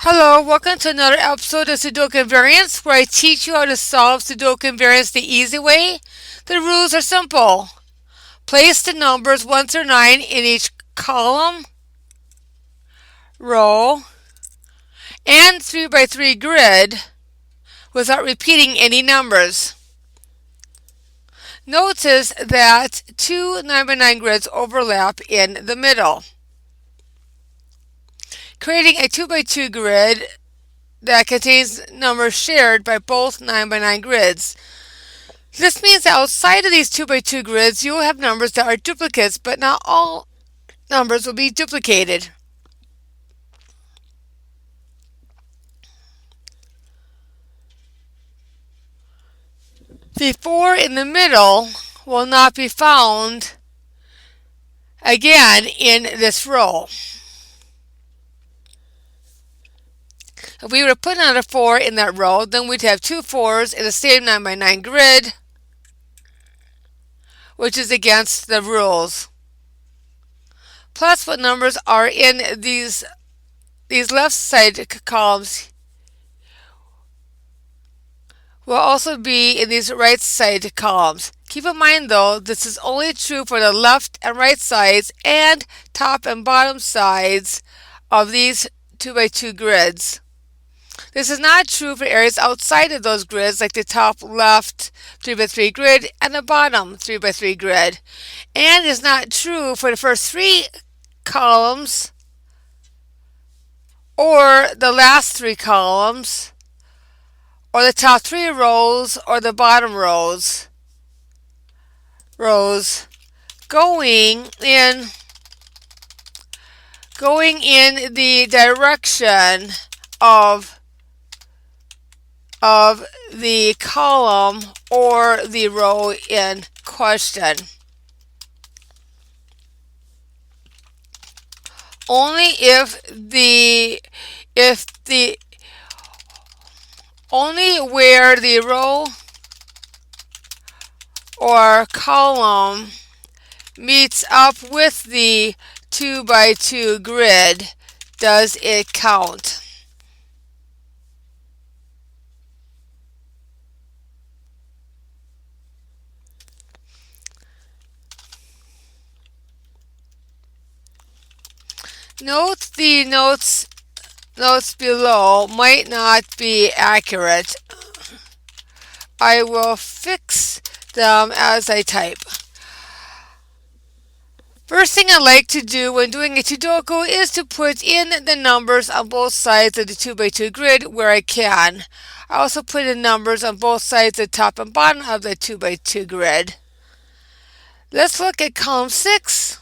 Hello, welcome to another episode of Sudoku Variants, where I teach you how to solve Sudoku Variants the easy way. The rules are simple. Place the numbers 1 through 9 in each column, row, and 3 by 3 grid without repeating any numbers. Notice that two 9 by 9 grids overlap in the middle. Creating a 2 by 2 grid that contains numbers shared by both 9 by 9 grids. This means that outside of these 2 by 2 grids, you will have numbers that are duplicates, but not all numbers will be duplicated. The 4 in the middle will not be found again in this row. If we were to put another 4 in that row, then we'd have two 4s in the same 9 by 9 grid, which is against the rules. Plus, what numbers are in these left side columns will also be in these right side columns. Keep in mind though, this is only true for the left and right sides and top and bottom sides of these 2 by 2 grids. This is not true for areas outside of those grids, like the top left 3 by 3 grid and the bottom 3 by 3 grid. And is not true for the first 3 columns or the last 3 columns or the top 3 rows or the bottom rows going in the direction of the column or the row in question. Only only where the row or column meets up with the 2 by 2 grid does it count. Note the notes below might not be accurate. I will fix them as I type. First thing I like to do when doing a Sudoku is to put in the numbers on both sides of the 2 by 2 grid where I can. I also put in numbers on both sides, the top and bottom of the 2 by 2 grid. Let's look at column 6.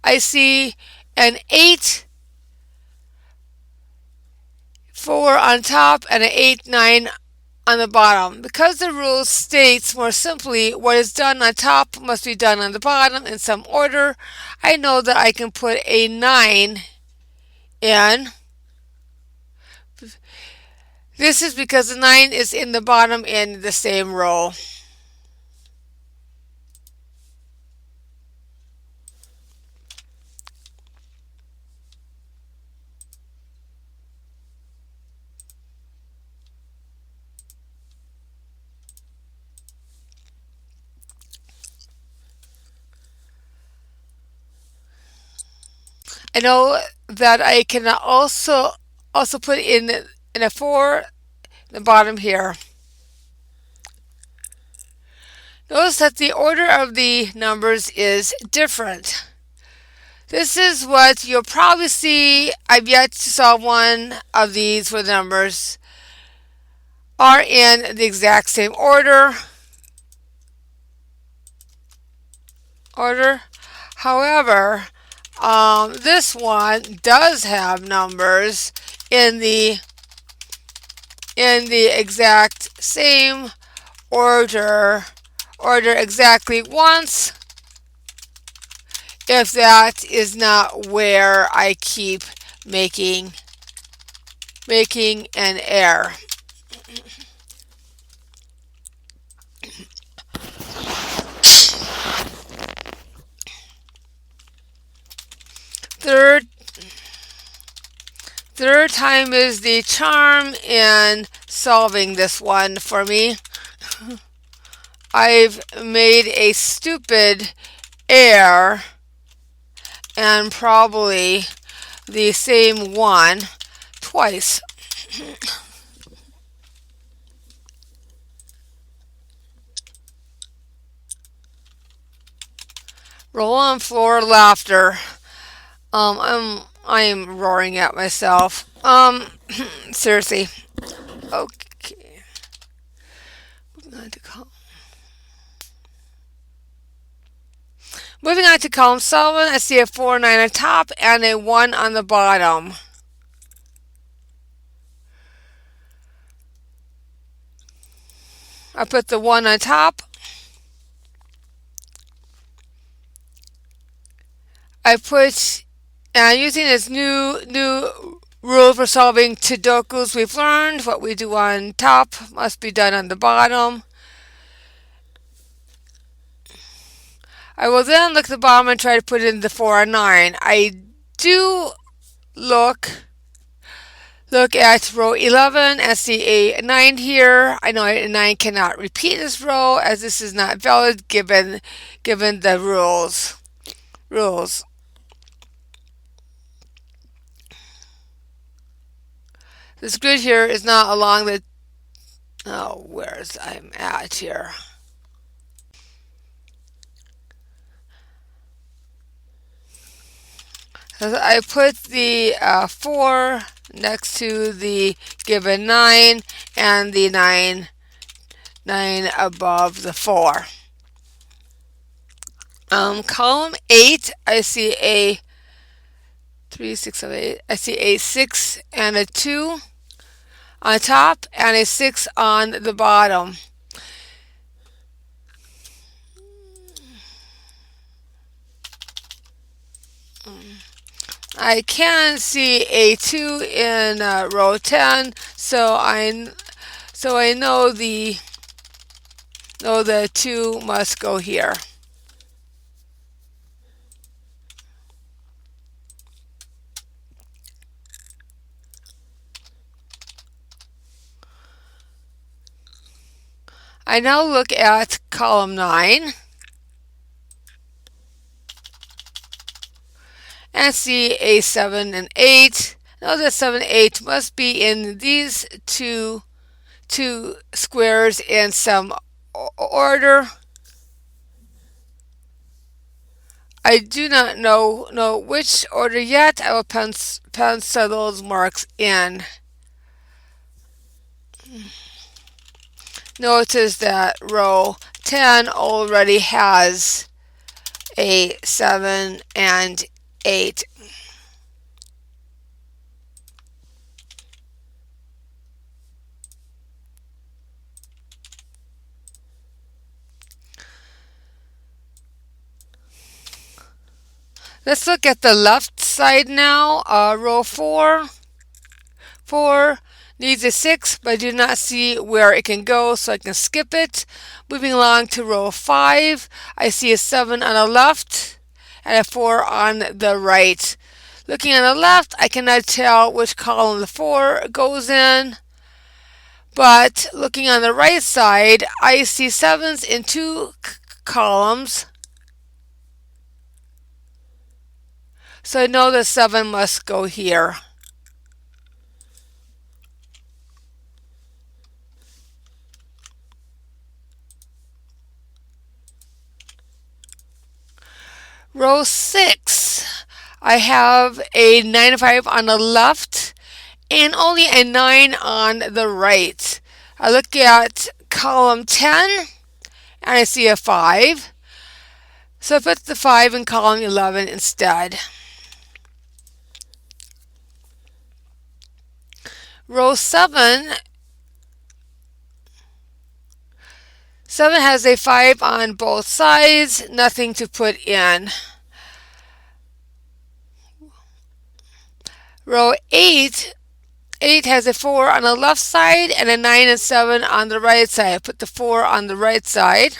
I see an 8, 4 on top and an 8, 9 on the bottom. Because the rule states more simply what is done on top must be done on the bottom in some order, I know that I can put a 9 in. This is because the 9 is in the bottom in the same row. I know that I can also put in a 4 in the bottom here. Notice that the order of the numbers is different. This is what you'll probably see. I've yet to solve one of these where the numbers are in the exact same order. However, this one does have numbers in the exact same order exactly once, if that is not where I keep making an error. third time is the charm in solving this one for me. I've made a stupid error and probably the same one twice. Roll on floor laughter. I'm roaring at myself. Seriously. Okay. Moving on to column 7, I see a 4, 9 on top and a 1 on the bottom. I put the 1 on top. Using this new rule for solving Sudokus, we've learned what we do on top must be done on the bottom. I will then look at the bottom and try to put in the 4 and 9. I do look at row 11 and see a 9 here. I know a 9 cannot repeat this row as this is not valid given the rules. This grid here is not along the, where's I'm at here. So I put the 4 next to the given 9 and the 9 above the 4. Column 8, I see a 3, 6, 7, 8. I see a 6 and a 2 on top and a 6 on the bottom. I can see a 2 in row 10, so I know the 2 must go here. I now look at column 9 and see a 7 and 8. Now that 7 and 8 must be in these two squares in some order. I do not know which order yet. I will pencil those marks in. Notice that row 10 already has a 7 and 8. Let's look at the left side now. Row 4. 4 needs a 6, but I do not see where it can go, so I can skip it. Moving along to row 5, I see a 7 on the left and a 4 on the right. Looking on the left, I cannot tell which column the 4 goes in, but looking on the right side, I see 7s in 2 columns, so I know the 7 must go here. Row 6, I have a 9 and 5 on the left and only a 9 on the right. I look at column 10 and I see a 5. So I put the 5 in column 11 instead. Row 7 has a 5 on both sides, nothing to put in. Row 8 has a 4 on the left side and a 9 and 7 on the right side. I put the 4 on the right side.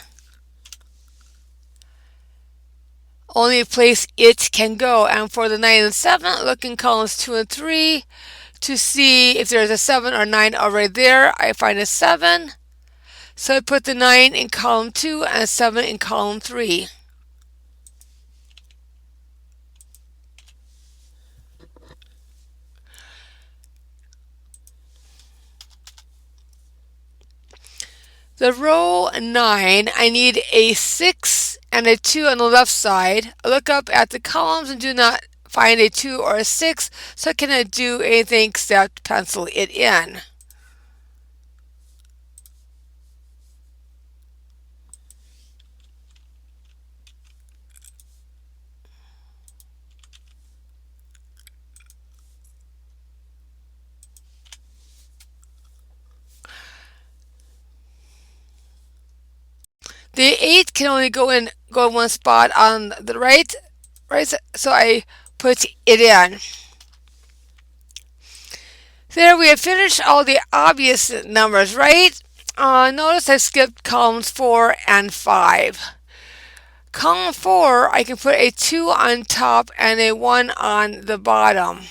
only place it can go. And for the 9 and 7, look in columns 2 and 3 to see if there's a 7 or 9 already there. I find a 7. So I put the 9 in column 2 and 7 in column 3. The row 9, I need a 6 and a 2 on the left side. I look up at the columns and do not find a 2 or a 6, so I cannot do anything except pencil it in. The 8 can only go in one spot on the right, so I put it in. There, we have finished all the obvious numbers, right? Notice I skipped columns 4 and 5. Column 4, I can put a 2 on top and a 1 on the bottom.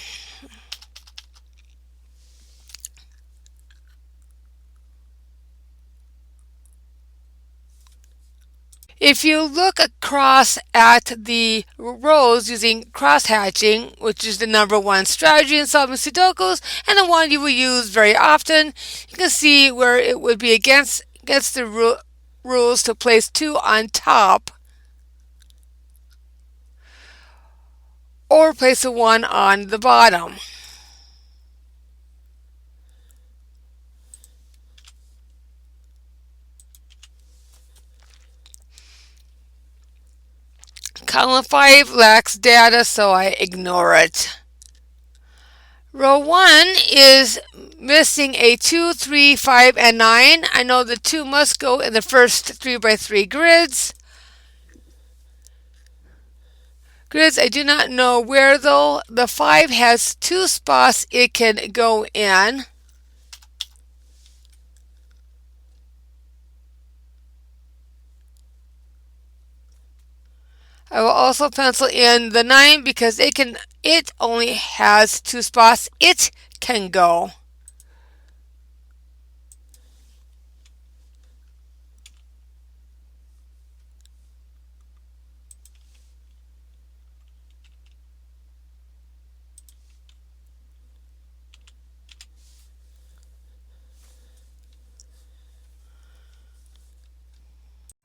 If you look across at the rows using cross-hatching, which is the #1 strategy in solving Sudokus, and the one you will use very often, you can see where it would be against the rules to place 2 on top or place a 1 on the bottom. Column 5 lacks data, so I ignore it. Row 1 is missing a 2, 3, 5, and 9. I know the 2 must go in the first 3x3 grids. I do not know where though. The 5 has 2 spots it can go in. I will also pencil in the 9 because it only has 2 spots it can go.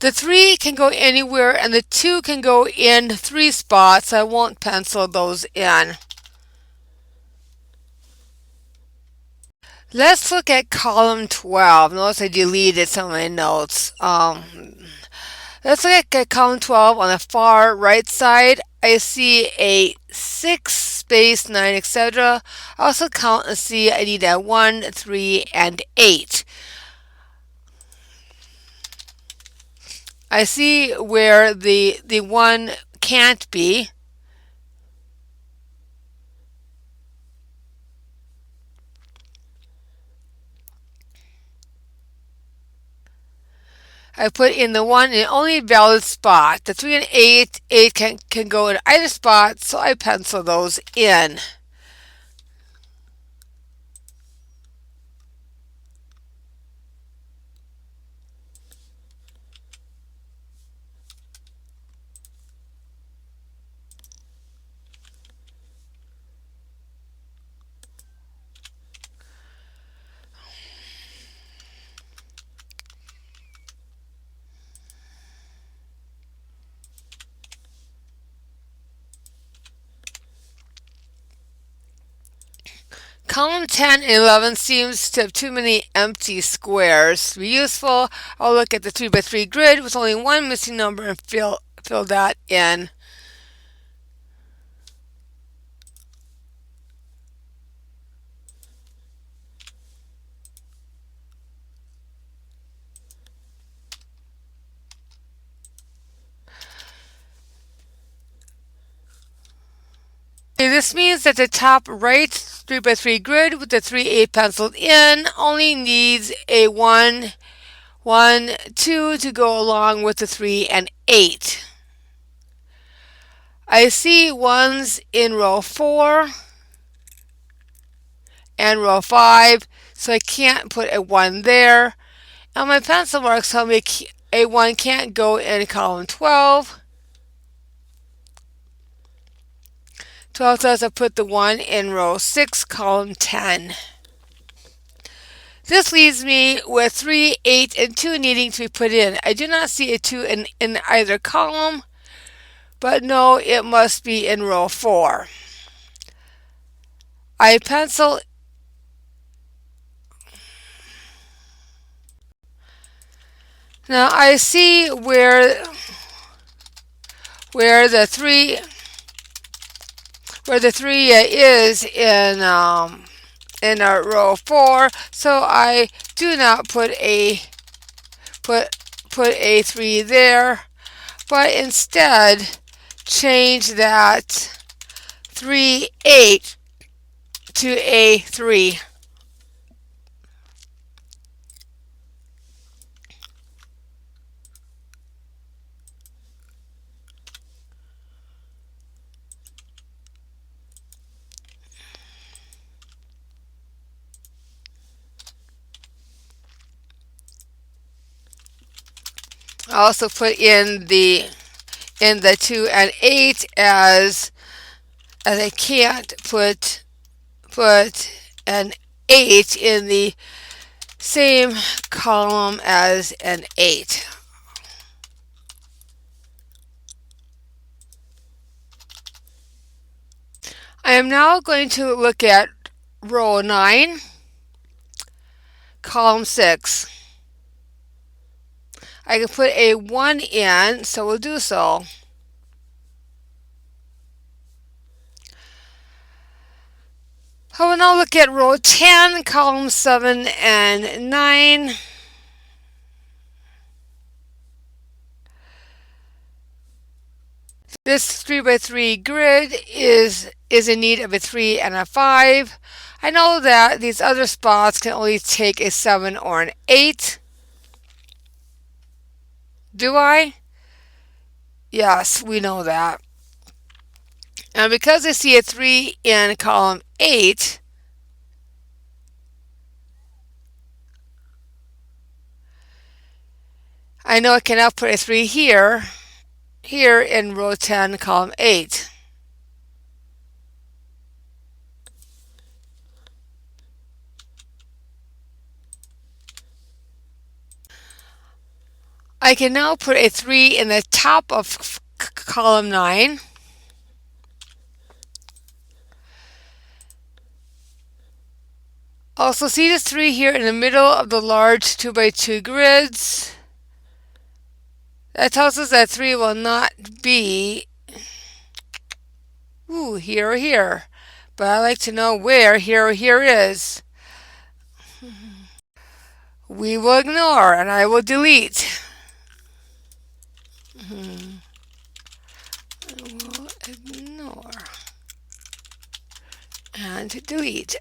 The 3 can go anywhere and the 2 can go in 3 spots. I won't pencil those in. Let's look at column 12. Notice I deleted some of my notes. Let's look at column 12 on the far right side. I see a 6, space, 9, etc. I also count and see I need a 1, 3, and 8. I see where the 1 can't be. I put in the 1 in the only valid spot. The 3 and 8 can go in either spot, so I pencil those in. Column 10 and 11 seems to have too many empty squares. To be useful, I'll look at the 3x3 grid with only one missing number and fill that in. This means that the top right 3x3 grid with the 3, 8 penciled in only needs a 1, 1, 2 to go along with the 3 and 8. I see ones in row 4 and row 5, so I can't put a 1 there. And my pencil marks tell me a 1 can't go in column 12. 12 says I put the 1 in row 6, column 10. This leaves me with 3, 8, and 2 needing to be put in. I do not see a 2 in either column, but no, it must be in row 4. I pencil. Now I see where the 3 is in row 4, so I do not put a 3 there, but instead change that 3, 8 to a 3. I also put in the 2 and 8 as I can't put an 8 in the same column as an 8. I am now going to look at row 9, column 6. I can put a 1 in, so we'll do so. I will now look at row 10, column 7 and 9. This 3x3 grid is in need of a 3 and a 5. I know that these other spots can only take a 7 or an 8. Do I? Yes, we know that. And because I see a 3 in column 8, I know I can now put a 3 here in row 10, column 8. I can now put a 3 in the top of column 9. Also see this 3 here in the middle of the large 2x2 grids. That tells us that 3 will not be here or here. But I like to know where here or here is. We will ignore and I will delete. I will ignore and delete.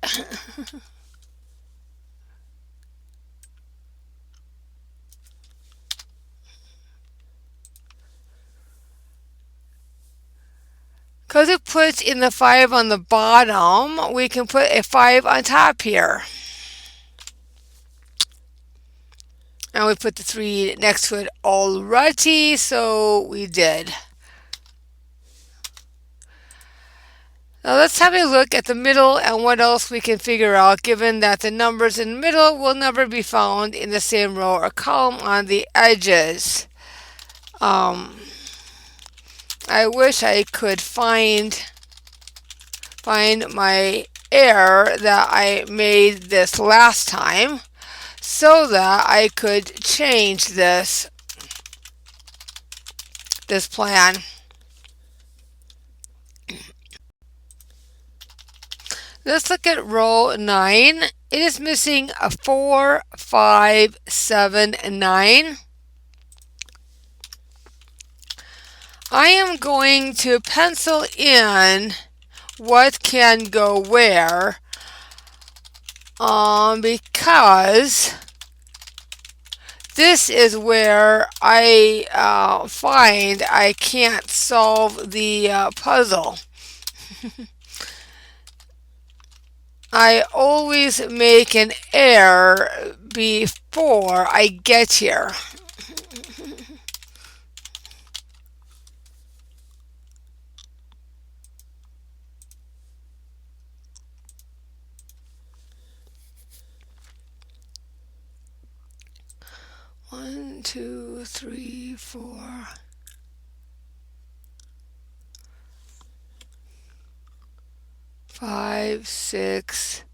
Because it puts in the 5 on the bottom, we can put a 5 on top here. And we put the 3 next to it already, so we did. Now let's have a look at the middle and what else we can figure out, given that the numbers in the middle will never be found in the same row or column on the edges. I wish I could find my error that I made this last time so that I could change this plan. Let's look at row 9. It is missing a 4, 5, 7, and 9. I am going to pencil in what can go where because This is where I find I can't solve the puzzle. I always make an error before I get here. One, two, three, four. 5, 6,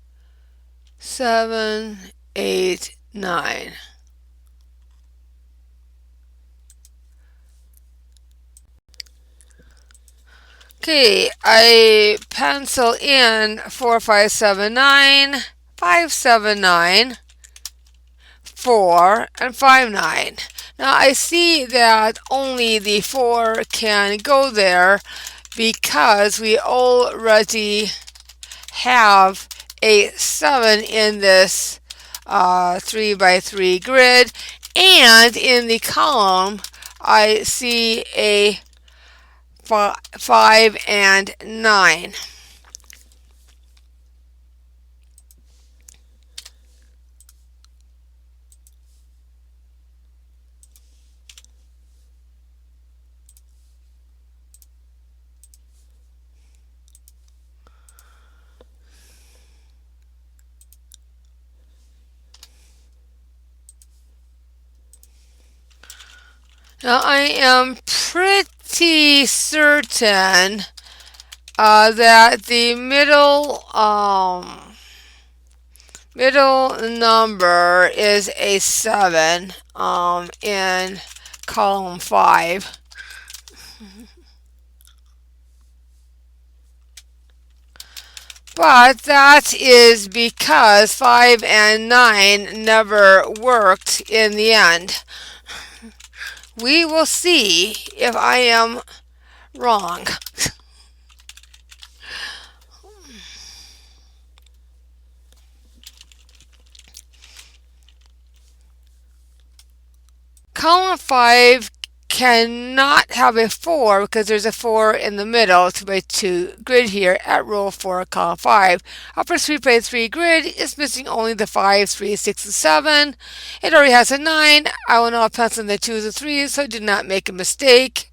7, 8, 9. Okay, I pencil in 4, 5, 7, 9, 5, 7, 9, 4, and 5, 9. Now I see that only the 4 can go there because we already have a 7 in this 3 by 3 grid, and in the column I see a 5 and 9. Now I am pretty certain that the middle number is a 7 in column 5. But that is because 5 and 9 never worked in the end. We will see if I am wrong. Column 5 cannot have a 4 because there's a 4 in the middle 2 by 2 grid here at row 4, column 5. Upper 3 by 3 grid is missing only the 5, 3, 6, and 7. It already has a 9. I will now pencil in the 2s and 3s so I do not make a mistake.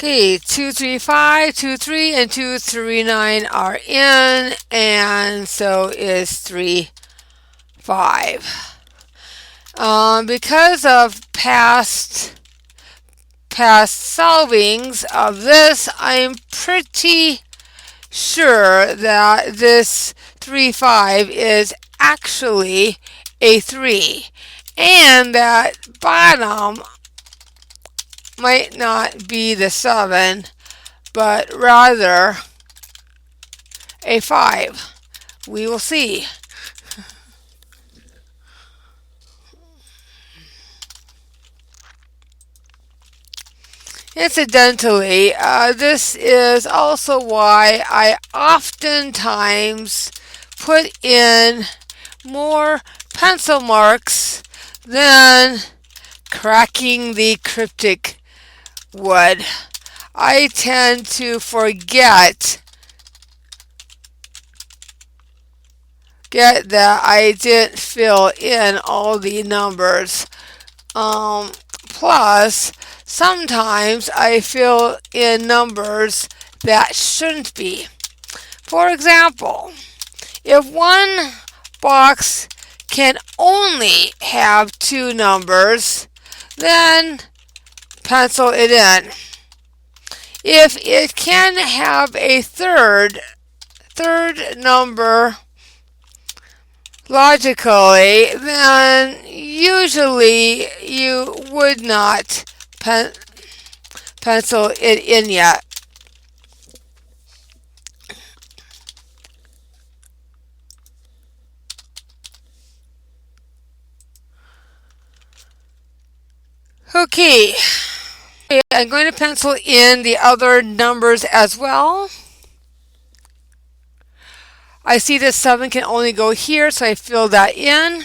Okay, 2, 3, 5, 2, 3, and 2, 3, 9 are in, and so is 3, 5. Because of past solvings of this, I'm pretty sure that this 3, 5 is actually a 3, and that bottom might not be the 7, but rather a 5. We will see. Incidentally, this is also why I oftentimes put in more pencil marks than cracking the cryptic would. I tend to forget that I didn't fill in all the numbers. Plus, sometimes I fill in numbers that shouldn't be. For example, if one box can only have two numbers, then pencil it in. If it can have a third number logically, then usually you would not pencil it in yet. Okay, I'm going to pencil in the other numbers as well. I see that 7 can only go here, so I fill that in.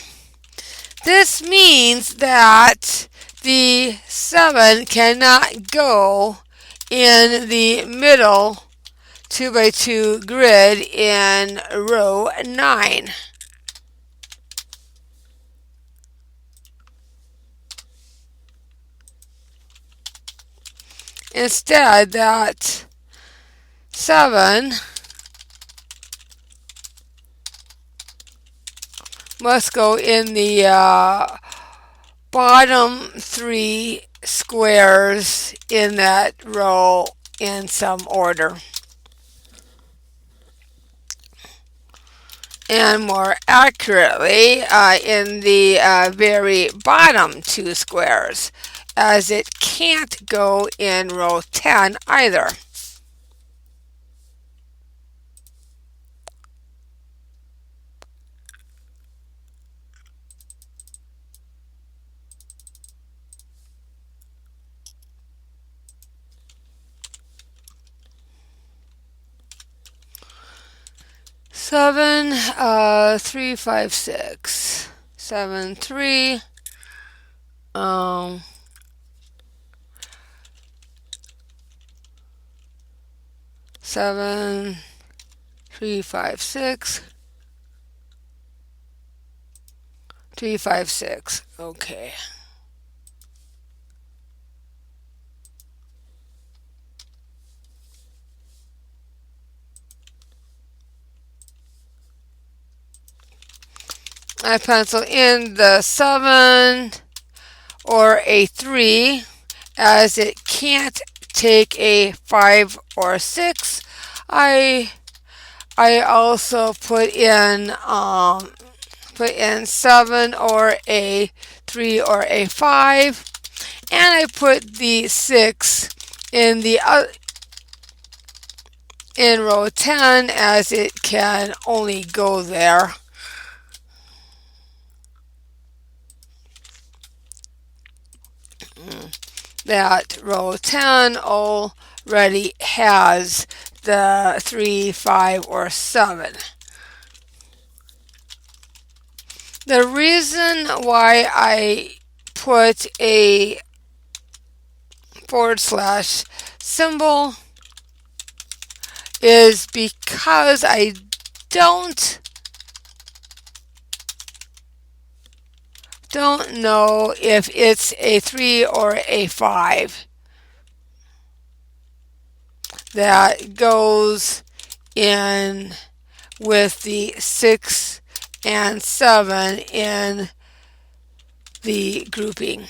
This means that the 7 cannot go in the middle 2 by 2 grid in row 9. Instead, that 7 must go in the bottom 3 squares in that row in some order. And more accurately, in the very bottom 2 squares, as it can't go in row 10 either. Seven, 3, 5, 6. 7, 3. 7, 3, 5, 6. 3, 5, 6. Okay. I pencil in the 7 or a 3 as it can't take a 5 or 6. I also put in 7 or a 3 or a 5, and I put the 6 in the in row 10 as it can only go there. That row 10 already has the 3, 5, or 7. The reason why I put a / symbol is because I don't know if it's a 3 or a 5 that goes in with the 6 and 7 in the grouping.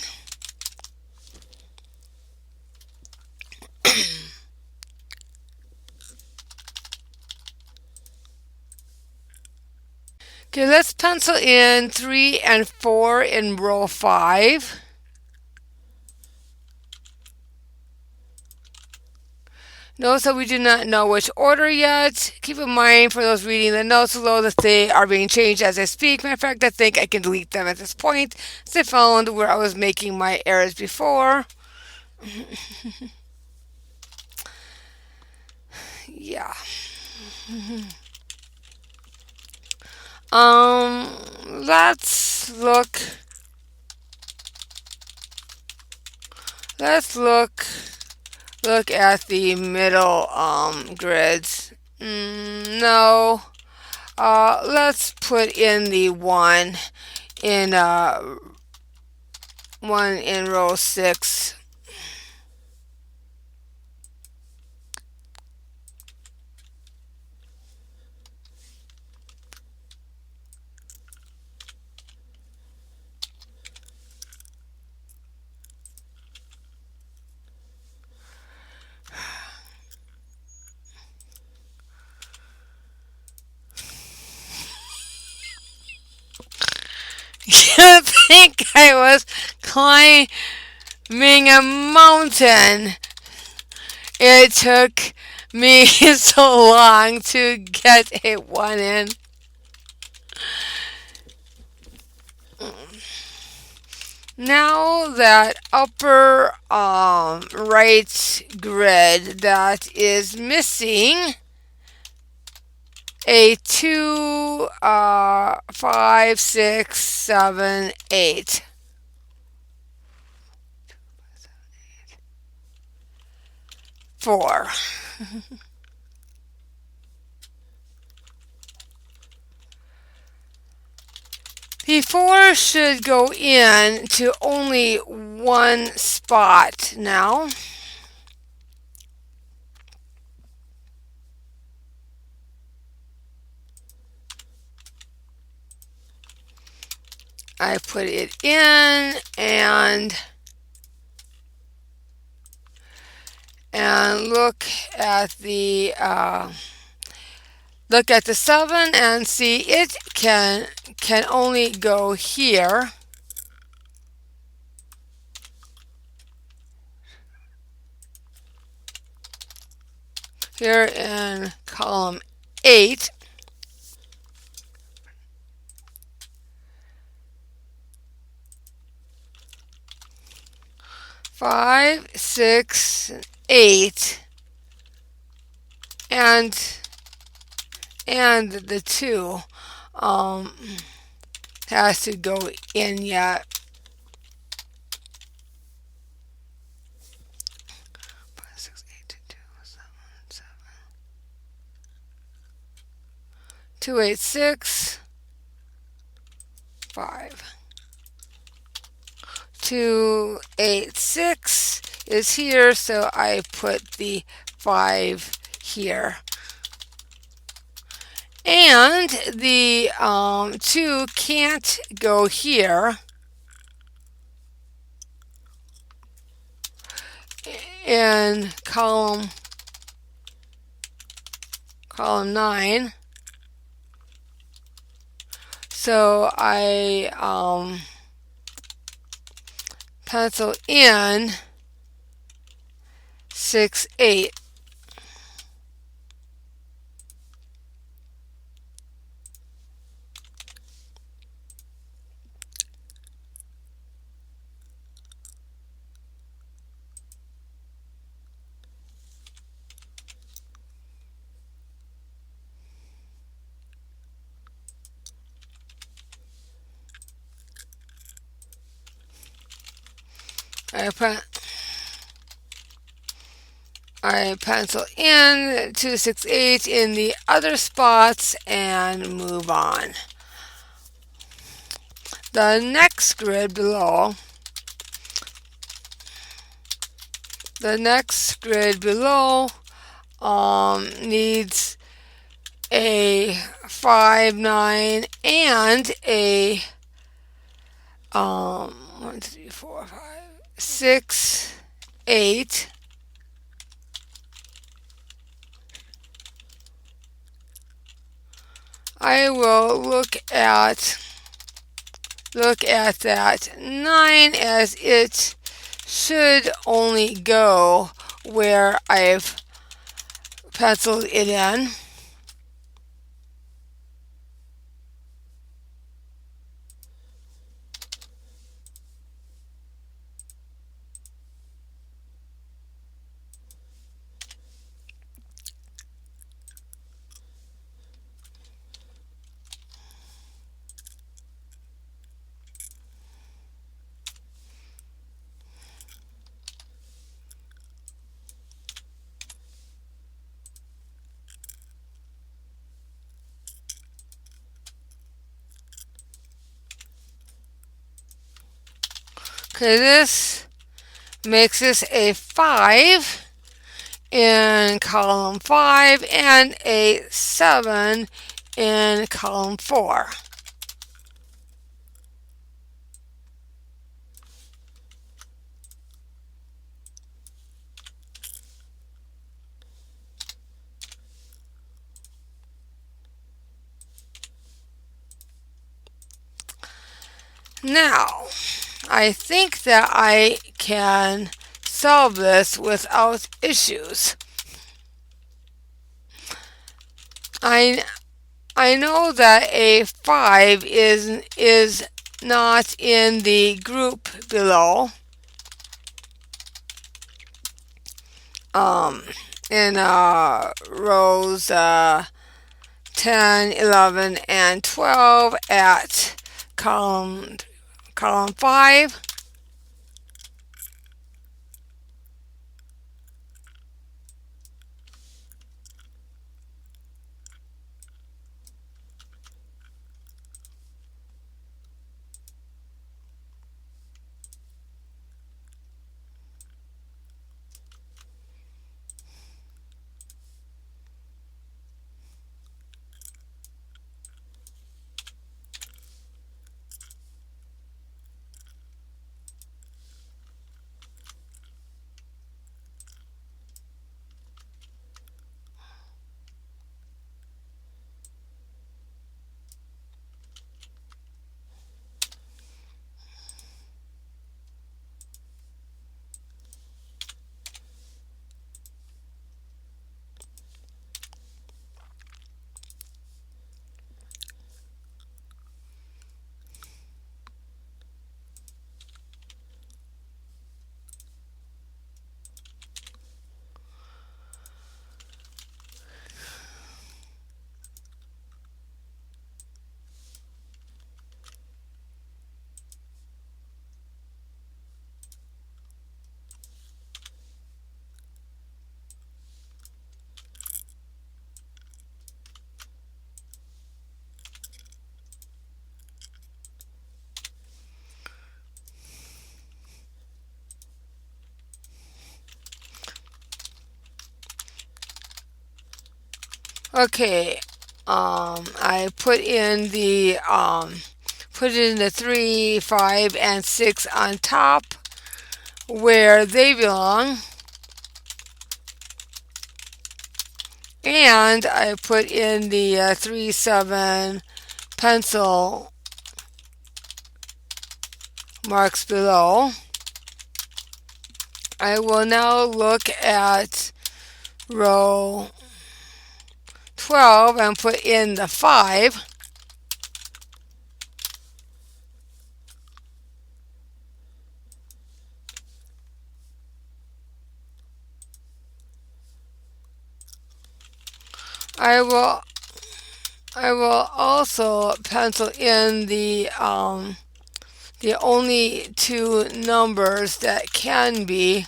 Okay, let's pencil in 3 and 4 in row 5. Notice that we do not know which order yet. Keep in mind for those reading the notes below that they are being changed as I speak. Matter of fact, I think I can delete them at this point, as I found where I was making my errors before. Yeah. Let's look. Look at the middle grids. No. Let's put in the 1 in row 6. like I was climbing a mountain. It took me so long to get a one in. Now that upper right grid that is missing a 2, 5, 6, 7, 8. Four. The 4 should go in to only one spot now. I put it in and look at the 7 and see it can only go here. Here in column 8. Five, 6, 8, and the 2 has to go in yet. 5, 6, 8, 2, 7, 7. 2, 8, 6, 5. 2, 8, 6 is here, so I put the 5 here. And the 2 can't go here. In column 9. So I pencil in 6, 8. I pencil in 2, 6, 8 in the other spots and move on. The next grid below needs a 5, 9 and a 1, 2, 3, 4, 5, 6, 8. I will look at that 9 as it should only go where I've penciled it in. Okay, this makes this a 5 in column 5 and a 7 in column 4. Now, I think that I can solve this without issues. I I know that a 5 is not in the group below. Um, in rows 10, 11, and 12 at column 5. Okay, I put in the 3, 5, and 6 on top where they belong, and I put in the 3, 7 pencil marks below. I will now look at row 12 and put in the 5. I will also pencil in the only two numbers that can be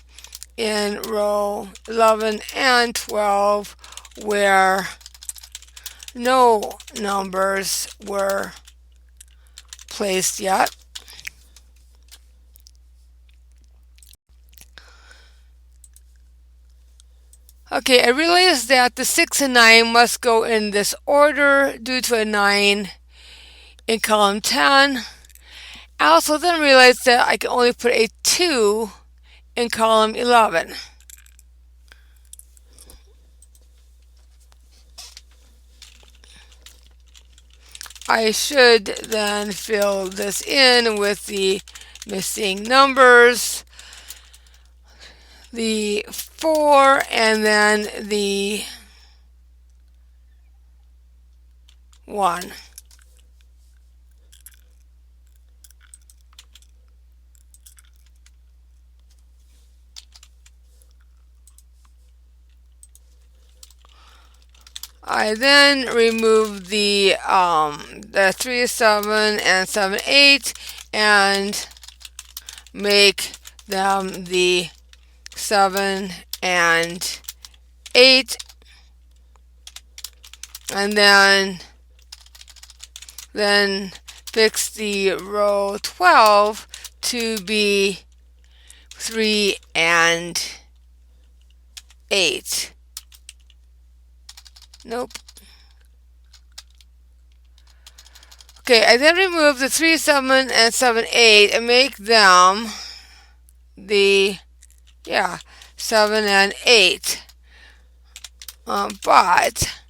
in row 11 and 12 where no numbers were placed yet. Okay, I realized that the 6 and 9 must go in this order due to a 9 in column 10. I also then realized that I can only put a 2 in column 11. I should then fill this in with the missing numbers, the 4, and then the 1. I then remove the 3, 7, and 7, 8 and make them the 7 and 8, and then fix the row 12 to be 3 and 8. Nope. Okay, I then remove the 3, 7, and 7, 8 and make them the 7 and 8. But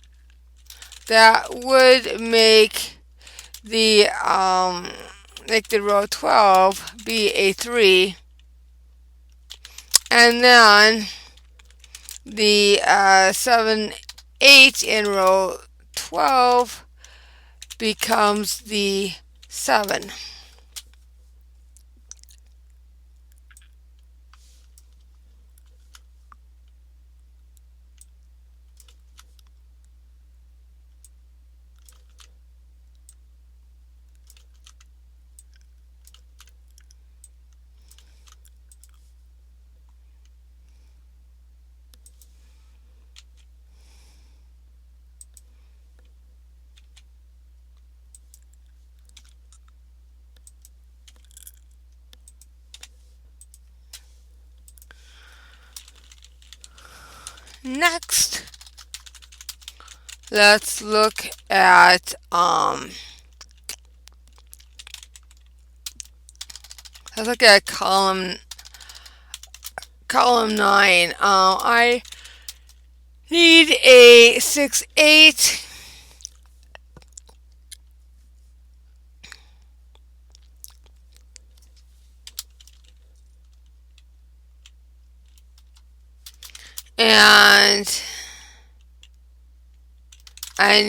that would make the make the row 12 be a 3, and then the 7, 8 in row 12 becomes the 7. Next, let's look at column 9. I need a 6, 8. And I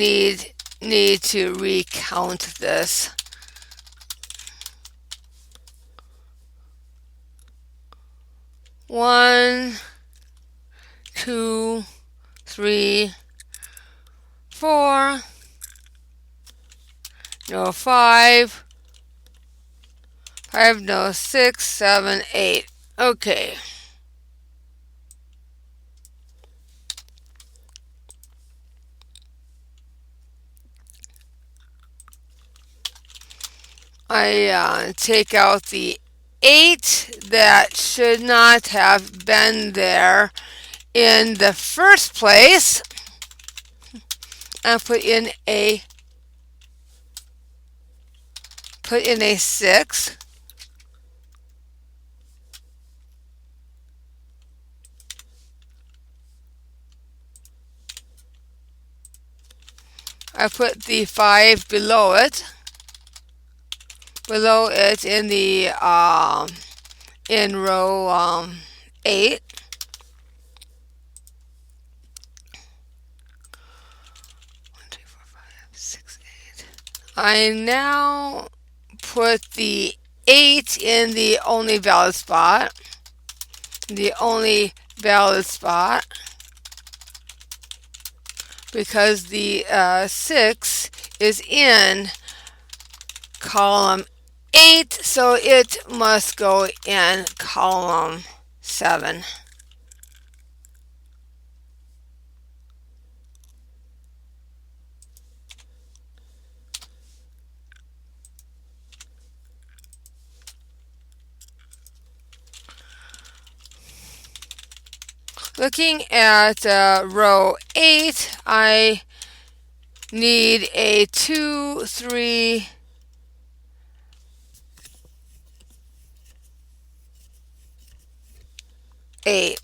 need to recount this. 1, 2, 3, 4, no 5, no 6, 7, 8. Okay. I take out the 8 that should not have been there in the first place, and put in a 6. I put the 5 below it in the in row 8. I now put the 8 in the only valid spot. Because the 6 is in column 8, so it must go in column 7. Looking at row 8, I need a 2, 3, 8.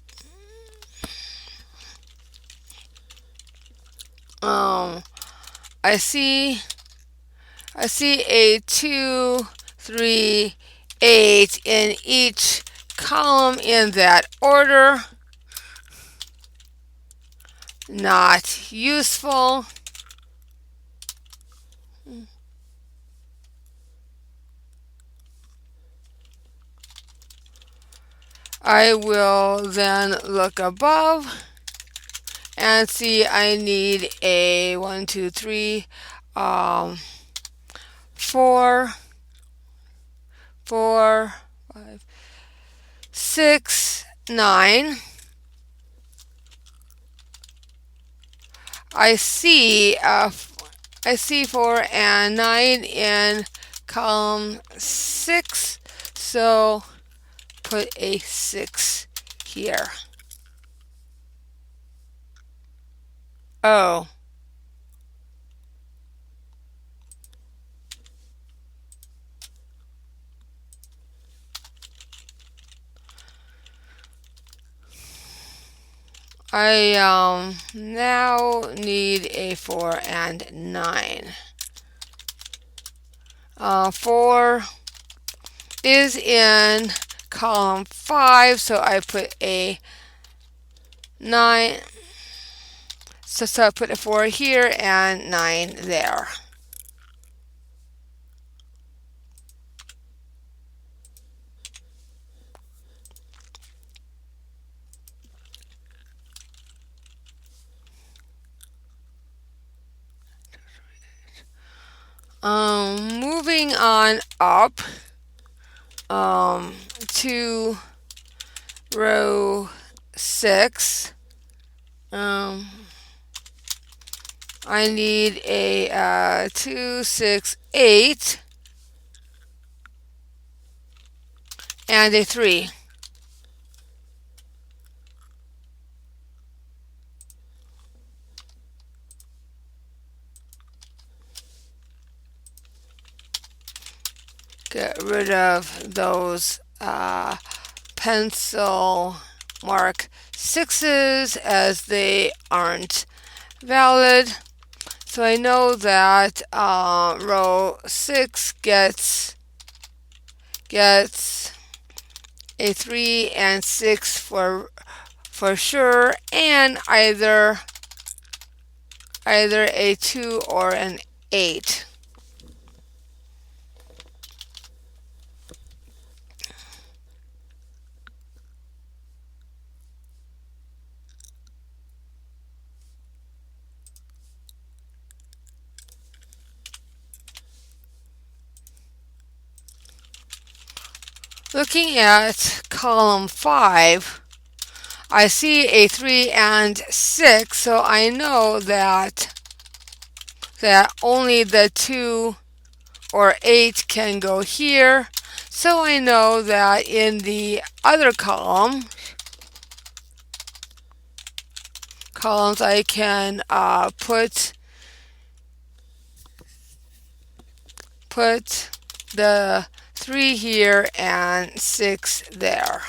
I see a 2, 3, 8 in each column in that order. Not useful. I will then look above and see I need a 1, 2, 3, 4, 4, 5, 6, 9. I see 4 and 9 in column 6, so put a 6 here. Oh. I now need a 4 and 9. 4, is in column 5, so I put a 9. So I put a 4 here and 9 there. Moving on up to row 6. I need a 2, 6, 8 and a 3. Get rid of those pencil mark 6s as they aren't valid. So I know that row 6 gets a 3 and 6 for sure, and either a 2 or an 8. Looking at column 5, I see a 3 and 6, so I know that only the 2 or 8 can go here. So I know that in the other columns I can put the 3 here and 6 there.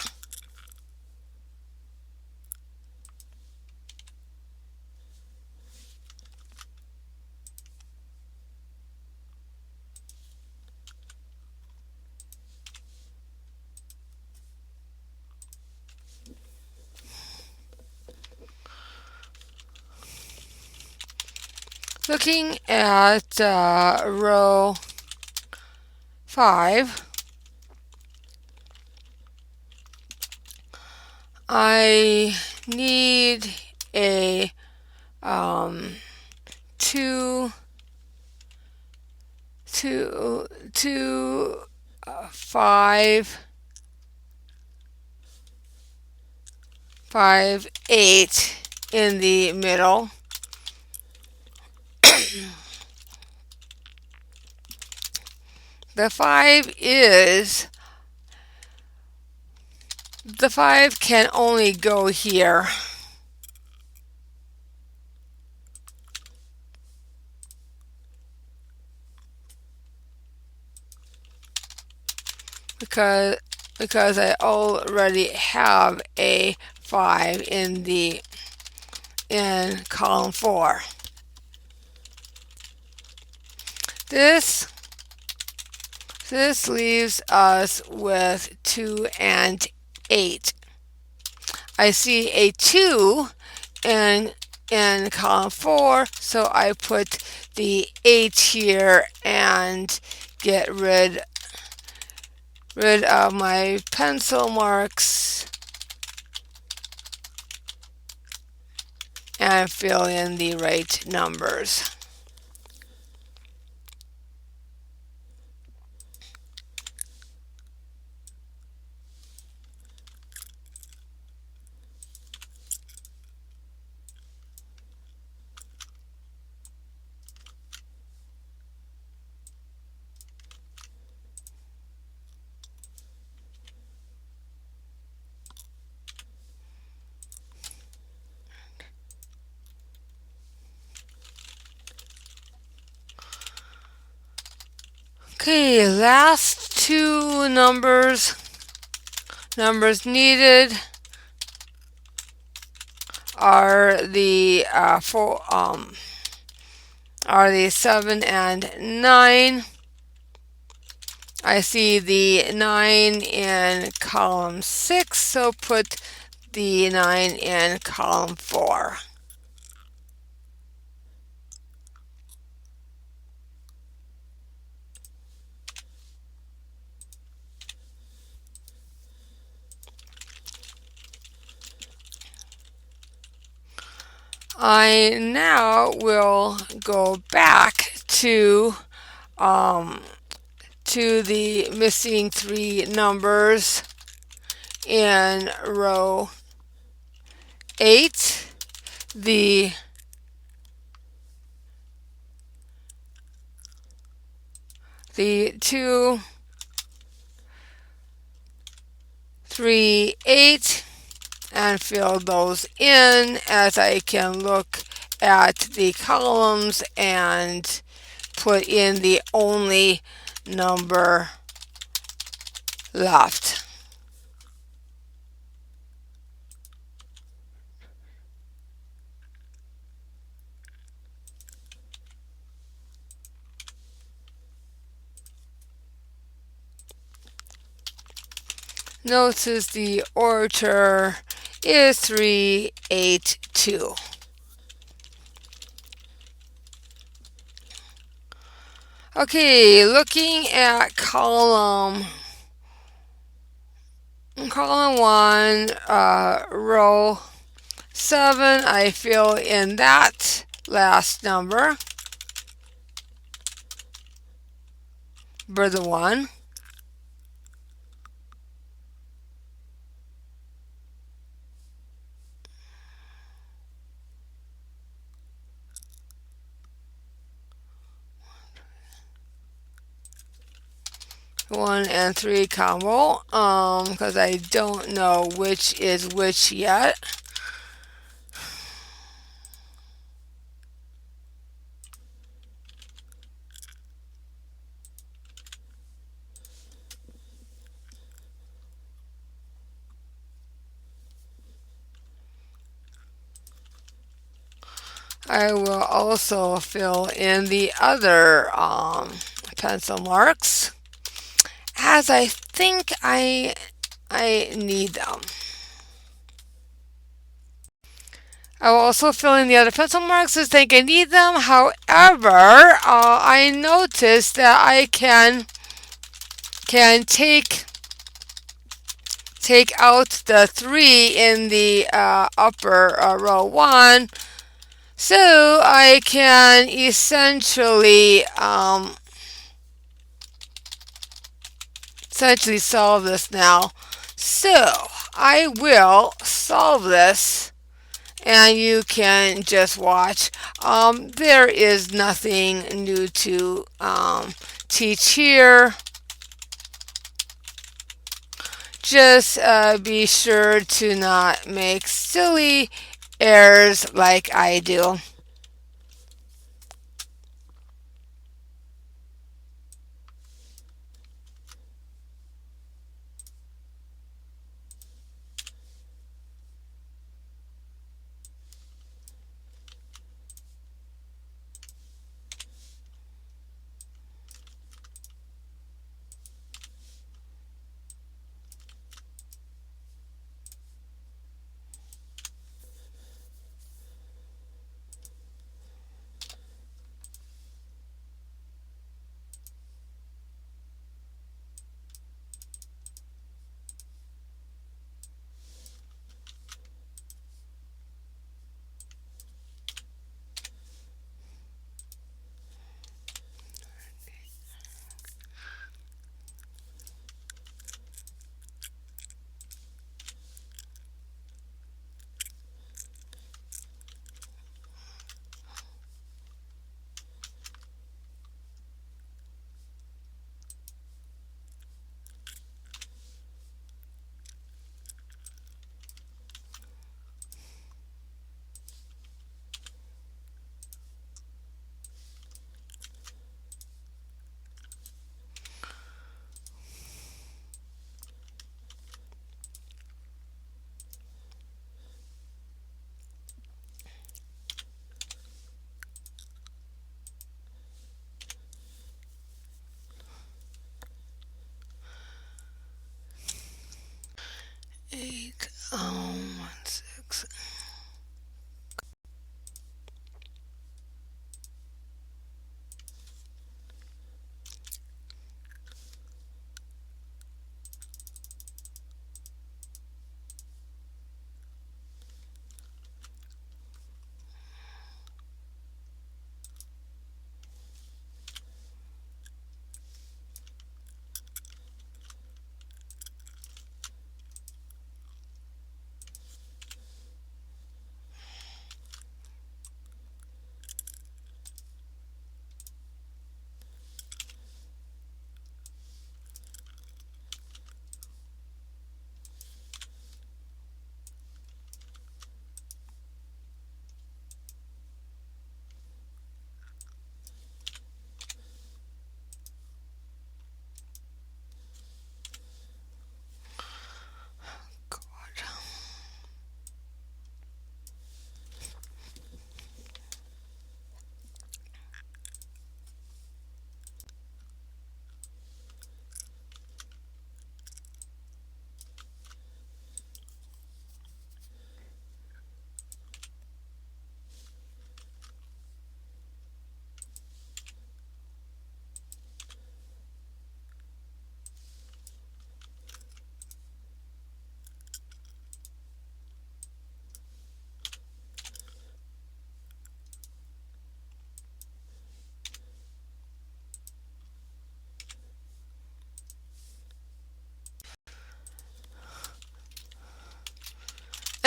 Looking at row 5, I need a 2, 5, 5, 8 in the middle. The 5 can only go here. Because I already have a 5 in column 4. This leaves us with 2 and 8. I see a 2 in column 4, so I put the 8 here and get rid of my pencil marks and fill in the right numbers. Okay, last two numbers needed are the 7 and 9. I see the 9 in column 6, so put the 9 in column 4. I now will go back um, to the missing 3 numbers in row 8. The the 2, 3, 8, and fill those in as I can look at the columns and put in the only number left. Notice the order is 3, 8, 2. Okay, looking at column 1, row 7, I fill in that last number for the 1. One and 3 combo, because I don't know which is which yet. I will also fill in the other pencil marks as I think I need them. I will also fill in the other pencil marks as I think I need them. However, I noticed that I can take out the 3 in the upper row 1, so I can essentially solve this now. So I will solve this and you can just watch. There is nothing new to teach here. Just be sure to not make silly errors like I do.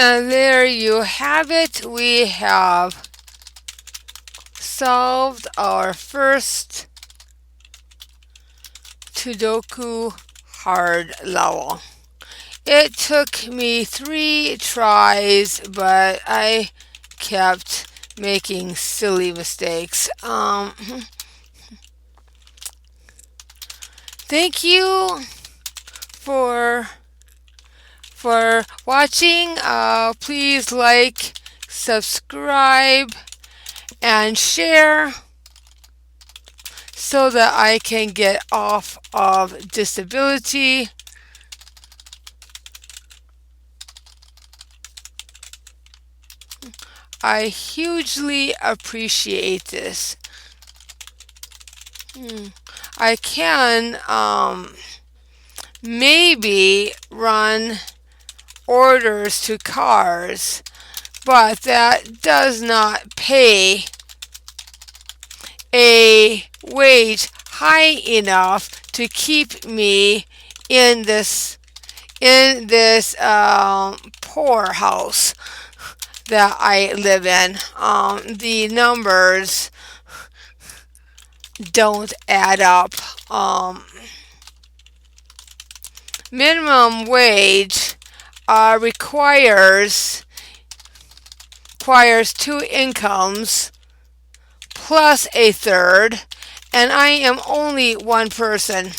And there you have it. We have solved our first Twodoku hard level. It took me 3 tries, but I kept making silly mistakes. Thank you for watching. Please like, subscribe, and share so that I can get off of disability. I hugely appreciate this. I can maybe run orders to cars, but that does not pay a wage high enough to keep me in this poor house that I live in. The numbers don't add up. Minimum wage requires 2 incomes plus a third, and I am only one person.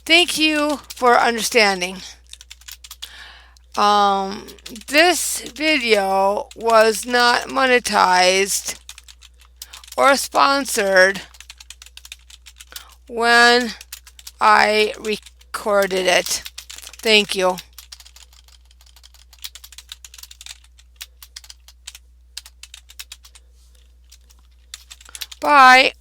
Thank you for understanding. This video was not monetized or sponsored when I recorded it. Thank you. Bye.